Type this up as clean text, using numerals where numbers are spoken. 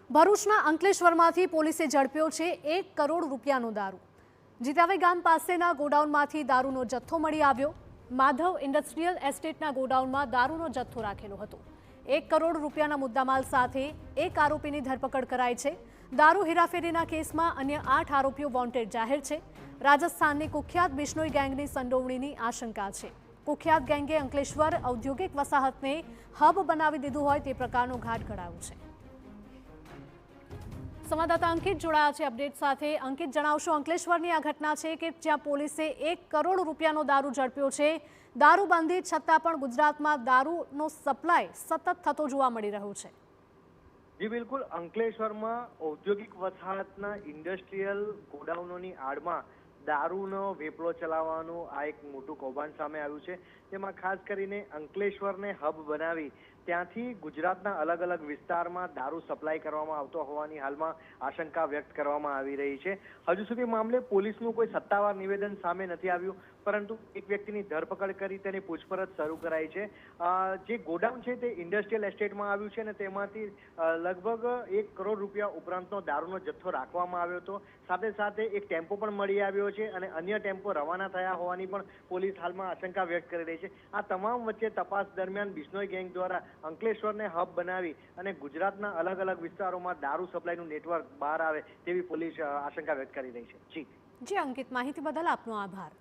ભરૂચના અંકલેશ્વરમાંથી પોલીસે ઝડપ્યો છે 1 કરોડ રૂપિયાનો દારૂ। જીતાવી ગામ પાસેના ગોડાઉનમાંથી દારૂનો જથ્થો મળી આવ્યો। માધવ ઇન્ડસ્ટ્રીયલ એસ્ટેટના ગોડાઉનમાં દારૂનો જથ્થો રાખેલો હતો। 1 કરોડ રૂપિયાના મુદ્દામાલ સાથે એક આરોપીની ધરપકડ કરાઈ છે। દારૂ હેરાફેરીના કેસમાં અન્ય 8 આરોપીઓ વોન્ટેડ જાહેર છે। રાજસ્થાનની કુખ્યાત બિશ્નોઈ ગેંગની સંડોવણીની આશંકા છે। કુખ્યાત ગેંગે અંકલેશ્વર ઔદ્યોગિક વસાહતને હબ બનાવી દીધું હોય તે પ્રકારનો ઘાટ ઘડાયો છે। સંવાદદાતા અંકિત જોડાયા છે અપડેટ સાથે। અંકિત, જણાવશો, અંકલેશ્વરની આ ઘટના છે કે જ્યાં પોલીસે 1 કરોડ રૂપિયાનો દારૂ ઝડપ્યો છે। દારૂબંધી છતાં પણ ગુજરાતમાં દારૂનો સપ્લાય સતત થતો જોવા મળી રહ્યો છે। જી બિલકુલ, અંકલેશ્વરમાં ઔદ્યોગિક વસાહતના ઇન્ડસ્ટ્રીયલ ગોડાઉનોની આડમાં દારૂનો વેપલો ચલાવવાનું આ એક મોટું કૌભાંડ સામે આવ્યું છે। તેમાં ખાસ કરીને અંકલેશ્વરને હબ બનાવી ત્યાંથી ગુજરાતના અલગ અલગ વિસ્તારમાં દારૂ સપ્લાય કરવામાં આવતો હોવાની હાલમાં આશંકા વ્યક્ત કરવામાં આવી રહી છે। હજુ સુધી મામલે પોલીસનું કોઈ સત્તાવાર નિવેદન સામે નથી આવ્યું, પરંતુ એક વ્યક્તિની ધરપકડ કરી તેની પૂછપરછ શરૂ કરાઈ છે। જે ગોડાઉન છે તે ઇન્ડસ્ટ્રીયલ એસ્ટેટમાં આવ્યું છે અને તેમાંથી લગભગ 1 કરોડ રૂપિયા ઉપરાંતનો દારૂનો જથ્થો રાખવામાં આવ્યો હતો। સાથે સાથે એક ટેમ્પો પણ મળી આવ્યો છે અને અન્ય ટેમ્પો રવાના થયા હોવાની પણ પોલીસ હાલમાં આશંકા વ્યક્ત કરી રહી છે। આ તમામ વચ્ચે તપાસ દરમિયાન બિશ્નોઈ ગેંગ દ્વારા અંકલેશ્વરને હબ બનાવી અને ગુજરાતના અલગ અલગ વિસ્તારોમાં દારૂ સપ્લાયનું નેટવર્ક બહાર આવે તેવી પોલીસ આશંકા વ્યક્ત કરી રહી છે। જી અંકિત, માહિતી બદલ આપનો આભાર।